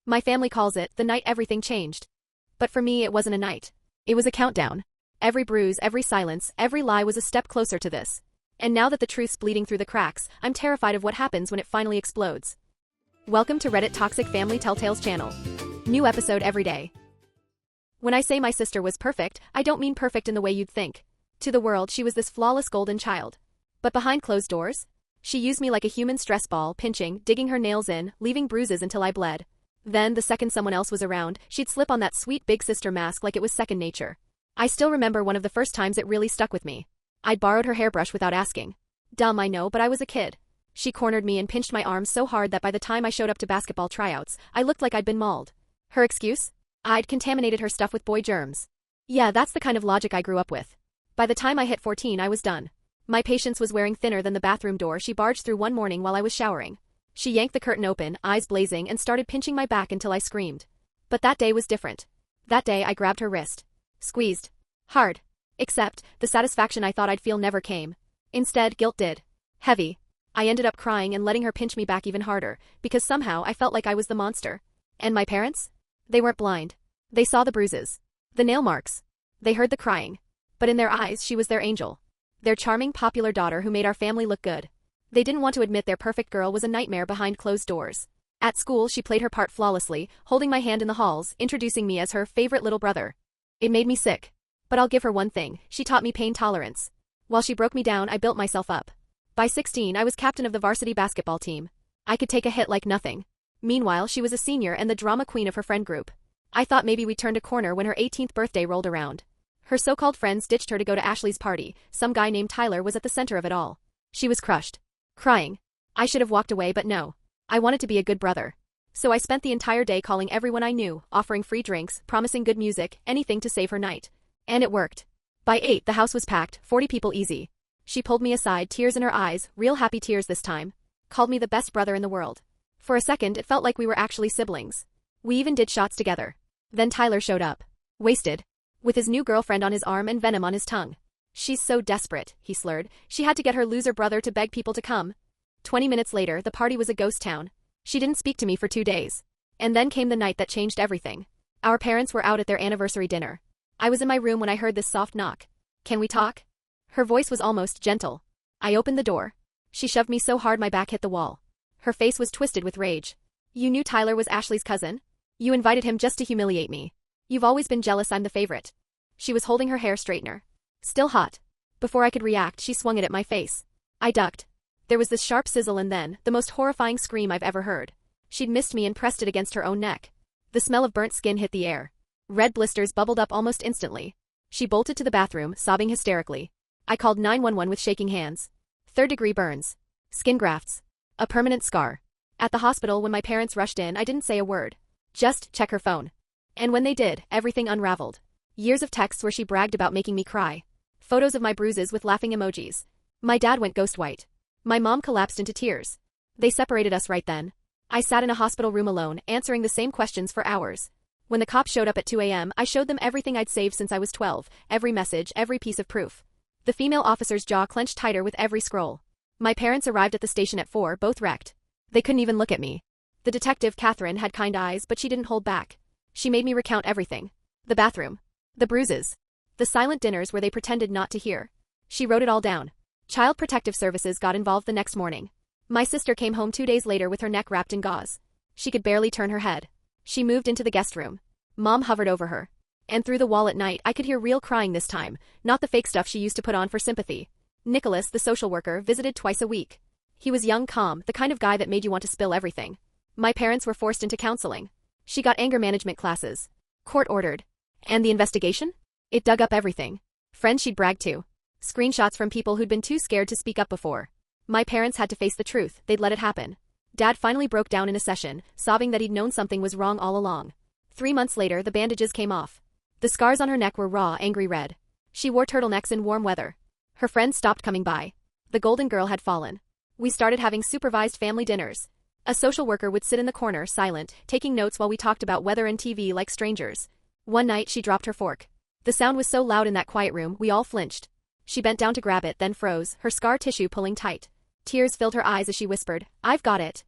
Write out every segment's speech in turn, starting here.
My family calls it the night everything changed. But for me it wasn't a night. It was a countdown. Every bruise, every silence, every lie was a step closer to this. And now that the truth's bleeding through the cracks, I'm terrified of what happens when it finally explodes. Welcome to Reddit Toxic Family Telltales channel. New episode every day. When I say my sister was perfect, I don't mean perfect in the way you'd think. To the world, she was this flawless golden child. But behind closed doors? She used me like a human stress ball, pinching, digging her nails in, leaving bruises until I bled. Then, the second someone else was around, she'd slip on that sweet big sister mask like it was second nature. I still remember one of the first times it really stuck with me. I'd borrowed her hairbrush without asking. Dumb, I know, but I was a kid. She cornered me and pinched my arms so hard that by the time I showed up to basketball tryouts, I looked like I'd been mauled. Her excuse? I'd contaminated her stuff with boy germs. Yeah, that's the kind of logic I grew up with. By the time I hit 14, I was done. My patience was wearing thinner than the bathroom door she barged through one morning while I was showering. She yanked the curtain open, eyes blazing, and started pinching my back until I screamed. But that day was different. That day I grabbed her wrist. Squeezed. Hard. Except, the satisfaction I thought I'd feel never came. Instead, guilt did. Heavy. I ended up crying and letting her pinch me back even harder, because somehow I felt like I was the monster. And my parents? They weren't blind. They saw the bruises. The nail marks. They heard the crying. But in their eyes, she was their angel. Their charming, popular daughter who made our family look good. They didn't want to admit their perfect girl was a nightmare behind closed doors. At school, she played her part flawlessly, holding my hand in the halls, introducing me as her favorite little brother. It made me sick. But I'll give her one thing, she taught me pain tolerance. While she broke me down, I built myself up. By 16, I was captain of the varsity basketball team. I could take a hit like nothing. Meanwhile, she was a senior and the drama queen of her friend group. I thought maybe we'd turned a corner when her 18th birthday rolled around. Her so-called friends ditched her to go to Ashley's party. Some guy named Tyler was at the center of it all. She was crushed. Crying. I should have walked away, but no. I wanted to be a good brother. So I spent the entire day calling everyone I knew, offering free drinks, promising good music, anything to save her night. And it worked. By 8, the house was packed, 40 people easy. She pulled me aside, tears in her eyes, real happy tears this time. Called me the best brother in the world. For a second, it felt like we were actually siblings. We even did shots together. Then Tyler showed up. Wasted. With his new girlfriend on his arm and venom on his tongue. She's so desperate, he slurred. She had to get her loser brother to beg people to come. 20 minutes later, the party was a ghost town. She didn't speak to me for 2 days. And then came the night that changed everything. Our parents were out at their anniversary dinner. I was in my room when I heard this soft knock. Can we talk? Her voice was almost gentle. I opened the door. She shoved me so hard my back hit the wall. Her face was twisted with rage. You knew Tyler was Ashley's cousin? You invited him just to humiliate me. You've always been jealous I'm the favorite. She was holding her hair straightener. Still hot. Before I could react, she swung it at my face. I ducked. There was this sharp sizzle and then, the most horrifying scream I've ever heard. She'd missed me and pressed it against her own neck. The smell of burnt skin hit the air. Red blisters bubbled up almost instantly. She bolted to the bathroom, sobbing hysterically. I called 911 with shaking hands. 3rd-degree burns. Skin grafts. A permanent scar. At the hospital, when my parents rushed in, I didn't say a word. Just check her phone. And when they did, everything unraveled. Years of texts where she bragged about making me cry. Photos of my bruises with laughing emojis. My dad went ghost white. My mom collapsed into tears. They separated us right then. I sat in a hospital room alone, answering the same questions for hours. When the cops showed up at 2 a.m., I showed them everything I'd saved since I was 12, every message, every piece of proof. The female officer's jaw clenched tighter with every scroll. My parents arrived at the station at 4, both wrecked. They couldn't even look at me. The detective, Catherine, had kind eyes, but she didn't hold back. She made me recount everything. The bathroom. The bruises. The silent dinners where they pretended not to hear. She wrote it all down. Child Protective Services got involved the next morning. My sister came home 2 days later with her neck wrapped in gauze. She could barely turn her head. She moved into the guest room. Mom hovered over her. And through the wall at night, I could hear real crying this time, not the fake stuff she used to put on for sympathy. Nicholas, the social worker, visited twice a week. He was young, calm, the kind of guy that made you want to spill everything. My parents were forced into counseling. She got anger management classes. Court ordered. And the investigation? It dug up everything. Friends she'd bragged to. Screenshots from people who'd been too scared to speak up before. My parents had to face the truth, they'd let it happen. Dad finally broke down in a session, sobbing that he'd known something was wrong all along. 3 months later, the bandages came off. The scars on her neck were raw, angry red. She wore turtlenecks in warm weather. Her friends stopped coming by. The golden girl had fallen. We started having supervised family dinners. A social worker would sit in the corner, silent, taking notes while we talked about weather and TV like strangers. One night, she dropped her fork. The sound was so loud in that quiet room, we all flinched. She bent down to grab it, then froze, her scar tissue pulling tight. Tears filled her eyes as she whispered, "I've got it."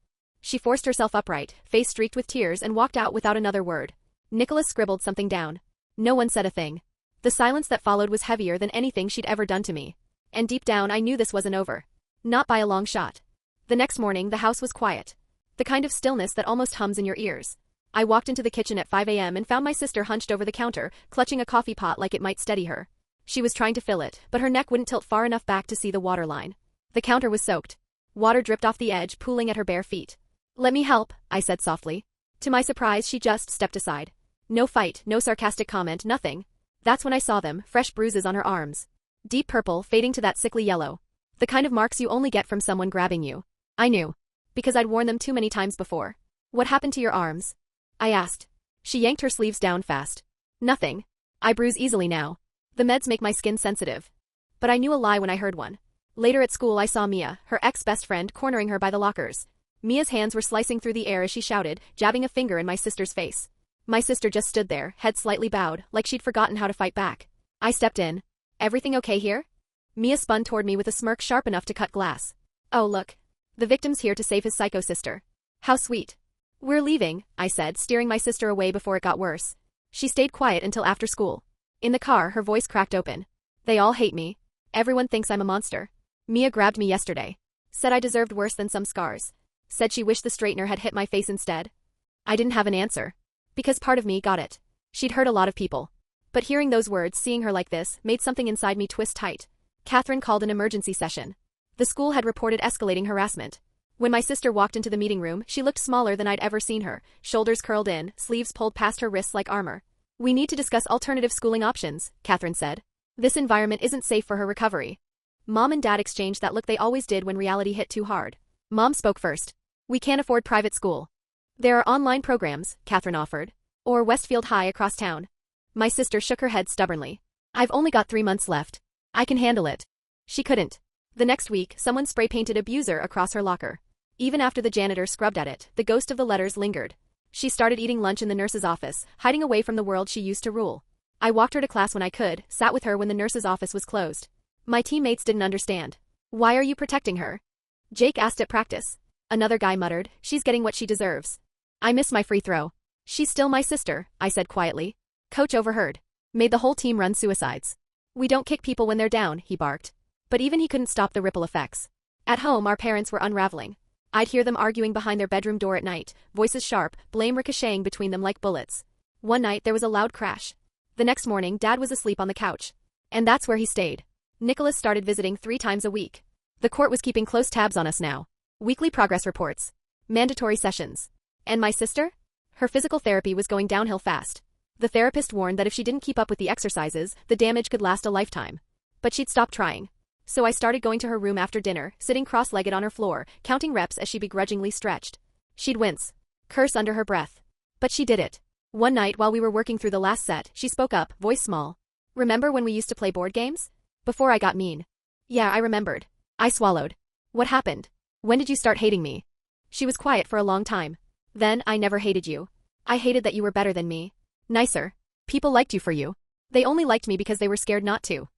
She forced herself upright, face streaked with tears, and walked out without another word. Nicholas scribbled something down. No one said a thing. The silence that followed was heavier than anything she'd ever done to me. And deep down I knew this wasn't over. Not by a long shot. The next morning the house was quiet. The kind of stillness that almost hums in your ears. I walked into the kitchen at 5 a.m. and found my sister hunched over the counter, clutching a coffee pot like it might steady her. She was trying to fill it, but her neck wouldn't tilt far enough back to see the water line. The counter was soaked. Water dripped off the edge, pooling at her bare feet. "Let me help," I said softly. To my surprise, she just stepped aside. No fight, no sarcastic comment, nothing. That's when I saw them, fresh bruises on her arms. Deep purple, fading to that sickly yellow. The kind of marks you only get from someone grabbing you. I knew. Because I'd worn them too many times before. "What happened to your arms?" I asked. She yanked her sleeves down fast. "Nothing. I bruise easily now. The meds make my skin sensitive." But I knew a lie when I heard one. Later at school I saw Mia, her ex-best friend, cornering her by the lockers. Mia's hands were slicing through the air as she shouted, jabbing a finger in my sister's face. My sister just stood there, head slightly bowed, like she'd forgotten how to fight back. I stepped in. "Everything okay here?" Mia spun toward me with a smirk sharp enough to cut glass. "Oh look. The victim's here to save his psycho sister. How sweet." "We're leaving," I said, steering my sister away before it got worse. She stayed quiet until after school. In the car, her voice cracked open. "They all hate me. Everyone thinks I'm a monster. Mia grabbed me yesterday. Said I deserved worse than some scars. Said she wished the straightener had hit my face instead." I didn't have an answer. Because part of me got it. She'd hurt a lot of people. But hearing those words, seeing her like this, made something inside me twist tight. Catherine called an emergency session. The school had reported escalating harassment. When my sister walked into the meeting room, she looked smaller than I'd ever seen her, shoulders curled in, sleeves pulled past her wrists like armor. "We need to discuss alternative schooling options," Catherine said. "This environment isn't safe for her recovery." Mom and Dad exchanged that look they always did when reality hit too hard. Mom spoke first. "We can't afford private school. There are online programs," Catherine offered. "Or Westfield High across town." My sister shook her head stubbornly. "I've only got 3 months left. I can handle it." She couldn't. The next week, someone spray-painted "abuser" across her locker. Even after the janitor scrubbed at it, the ghost of the letters lingered. She started eating lunch in the nurse's office, hiding away from the world she used to rule. I walked her to class when I could, sat with her when the nurse's office was closed. My teammates didn't understand. "Why are you protecting her?" Jake asked at practice. Another guy muttered, "She's getting what she deserves." I missed my free throw. "She's still my sister," I said quietly. Coach overheard. Made the whole team run suicides. "We don't kick people when they're down," he barked. But even he couldn't stop the ripple effects. At home, our parents were unraveling. I'd hear them arguing behind their bedroom door at night, voices sharp, blame ricocheting between them like bullets. One night there was a loud crash. The next morning, Dad was asleep on the couch. And that's where he stayed. Nicholas started visiting 3 times a week. The court was keeping close tabs on us now. Weekly progress reports. Mandatory sessions. And my sister? Her physical therapy was going downhill fast. The therapist warned that if she didn't keep up with the exercises, the damage could last a lifetime. But she'd stopped trying. So I started going to her room after dinner, sitting cross-legged on her floor, counting reps as she begrudgingly stretched. She'd wince. Curse under her breath. But she did it. One night while we were working through the last set, she spoke up, voice small. "Remember when we used to play board games? Before I got mean." "Yeah, I remembered." I swallowed. "What happened? When did you start hating me?" She was quiet for a long time. "Then, I never hated you. I hated that you were better than me. Nicer. People liked you for you. They only liked me because they were scared not to."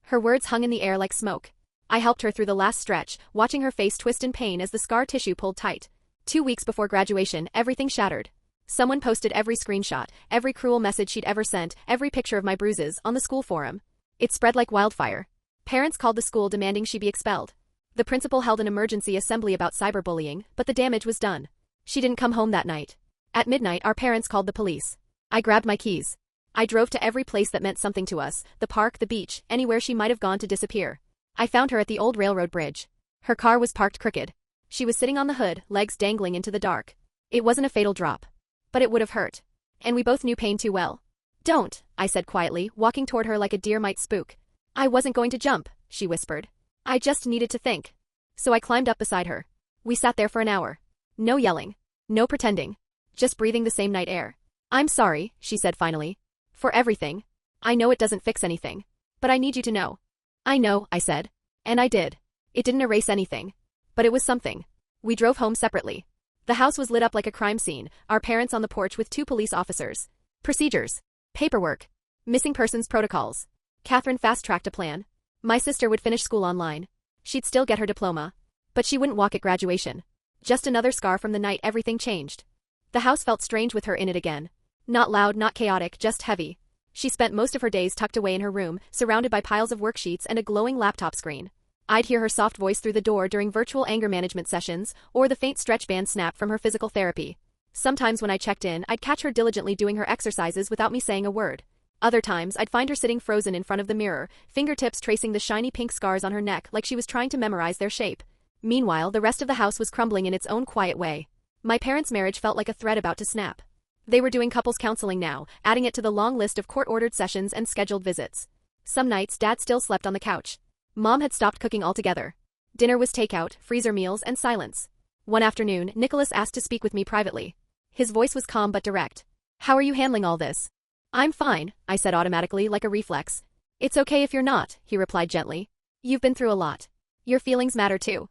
Her words hung in the air like smoke. I helped her through the last stretch, watching her face twist in pain as the scar tissue pulled tight. 2 weeks before graduation, everything shattered. Someone posted every screenshot, every cruel message she'd ever sent, every picture of my bruises, on the school forum. It spread like wildfire. Parents called the school demanding she be expelled. The principal held an emergency assembly about cyberbullying, but the damage was done. She didn't come home that night. At midnight, our parents called the police. I grabbed my keys. I drove to every place that meant something to us, the park, the beach, anywhere she might have gone to disappear. I found her at the old railroad bridge. Her car was parked crooked. She was sitting on the hood, legs dangling into the dark. It wasn't a fatal drop. But it would have hurt. And we both knew pain too well. "Don't," I said quietly, walking toward her like a deer might spook. "I wasn't going to jump," she whispered. "I just needed to think." So I climbed up beside her. We sat there for an hour. No yelling. No pretending. Just breathing the same night air. "I'm sorry," she said finally. "For everything. I know it doesn't fix anything. But I need you to know." "I know," I said. And I did. It didn't erase anything. But it was something. We drove home separately. The house was lit up like a crime scene, our parents on the porch with 2 police officers. Procedures. Paperwork. Missing persons protocols. Catherine fast-tracked a plan. My sister would finish school online. She'd still get her diploma. But she wouldn't walk at graduation. Just another scar from the night everything changed. The house felt strange with her in it again. Not loud, not chaotic, just heavy. She spent most of her days tucked away in her room, surrounded by piles of worksheets and a glowing laptop screen. I'd hear her soft voice through the door during virtual anger management sessions, or the faint stretch band snap from her physical therapy. Sometimes when I checked in, I'd catch her diligently doing her exercises without me saying a word. Other times, I'd find her sitting frozen in front of the mirror, fingertips tracing the shiny pink scars on her neck like she was trying to memorize their shape. Meanwhile, the rest of the house was crumbling in its own quiet way. My parents' marriage felt like a thread about to snap. They were doing couples counseling now, adding it to the long list of court-ordered sessions and scheduled visits. Some nights, Dad still slept on the couch. Mom had stopped cooking altogether. Dinner was takeout, freezer meals, and silence. One afternoon, Nicholas asked to speak with me privately. His voice was calm but direct. "How are you handling all this?" "I'm fine," I said automatically, like a reflex. "It's okay if you're not," he replied gently. "You've been through a lot. Your feelings matter too."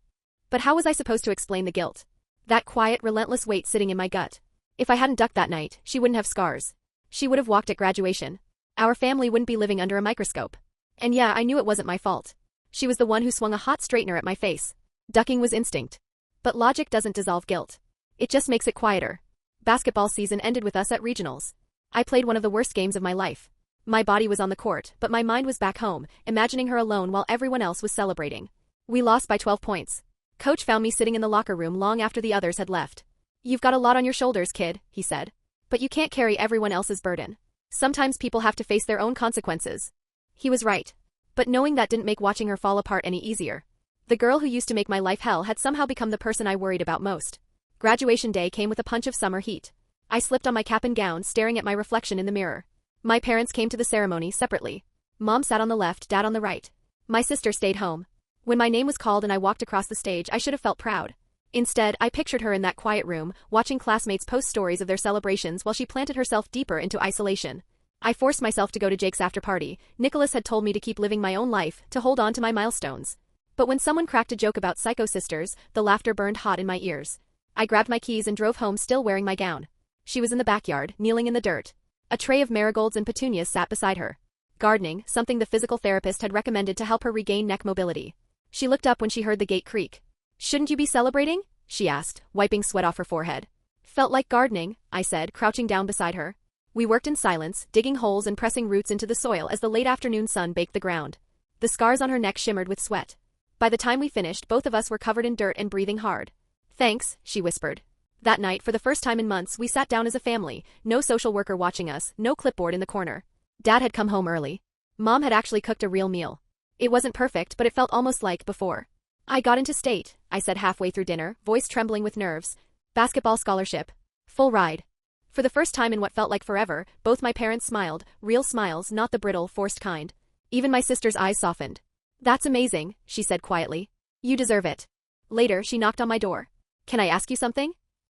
But how was I supposed to explain the guilt? That quiet, relentless weight sitting in my gut. If I hadn't ducked that night, she wouldn't have scars. She would have walked at graduation. Our family wouldn't be living under a microscope. And yeah, I knew it wasn't my fault. She was the one who swung a hot straightener at my face. Ducking was instinct. But logic doesn't dissolve guilt. It just makes it quieter. Basketball season ended with us at regionals. I played one of the worst games of my life. My body was on the court, but my mind was back home, imagining her alone while everyone else was celebrating. We lost by 12 points. Coach found me sitting in the locker room long after the others had left. "You've got a lot on your shoulders, kid," he said. "But you can't carry everyone else's burden. Sometimes people have to face their own consequences." He was right. But knowing that didn't make watching her fall apart any easier. The girl who used to make my life hell had somehow become the person I worried about most. Graduation day came with a punch of summer heat. I slipped on my cap and gown, staring at my reflection in the mirror. My parents came to the ceremony separately. Mom sat on the left, Dad on the right. My sister stayed home. When my name was called and I walked across the stage, I should have felt proud. Instead, I pictured her in that quiet room, watching classmates post stories of their celebrations while she planted herself deeper into isolation. I forced myself to go to Jake's after party. Nicholas had told me to keep living my own life, to hold on to my milestones. But when someone cracked a joke about psycho sisters, the laughter burned hot in my ears. I grabbed my keys and drove home still wearing my gown. She was in the backyard, kneeling in the dirt. A tray of marigolds and petunias sat beside her. Gardening, something the physical therapist had recommended to help her regain neck mobility. She looked up when she heard the gate creak. "Shouldn't you be celebrating?" she asked, wiping sweat off her forehead. "Felt like gardening," I said, crouching down beside her. We worked in silence, digging holes and pressing roots into the soil as the late afternoon sun baked the ground. The scars on her neck shimmered with sweat. By the time we finished, both of us were covered in dirt and breathing hard. "Thanks," she whispered. That night, for the first time in months, we sat down as a family, no social worker watching us, no clipboard in the corner. Dad had come home early. Mom had actually cooked a real meal. It wasn't perfect, but it felt almost like before. "I got into state," I said halfway through dinner, voice trembling with nerves. "Basketball scholarship. Full ride." For the first time in what felt like forever, both my parents smiled, real smiles, not the brittle, forced kind. Even my sister's eyes softened. "That's amazing," she said quietly. "You deserve it." Later, she knocked on my door. "Can I ask you something?"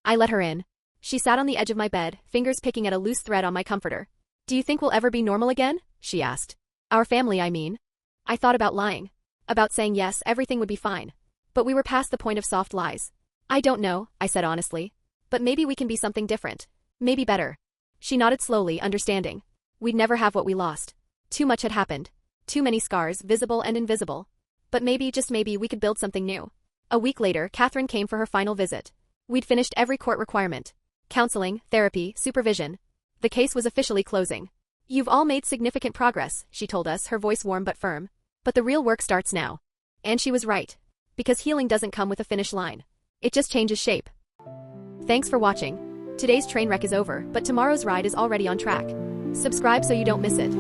I let her in. She sat on the edge of my bed, fingers picking at a loose thread on my comforter. "Do you think we'll ever be normal again?" she asked. "Our family, I mean." I thought about lying. About saying yes, everything would be fine. But we were past the point of soft lies. "I don't know," I said honestly. "But maybe we can be something different. Maybe better." She nodded slowly, understanding. We'd never have what we lost. Too much had happened. Too many scars, visible and invisible. But maybe, just maybe, we could build something new. A week later, Catherine came for her final visit. We'd finished every court requirement. Counseling, therapy, supervision. The case was officially closing. "You've all made significant progress," she told us, her voice warm but firm. "But the real work starts now." And she was right. Because healing doesn't come with a finish line. It just changes shape. Thanks for watching. Today's train wreck is over, but tomorrow's ride is already on track. Subscribe so you don't miss it.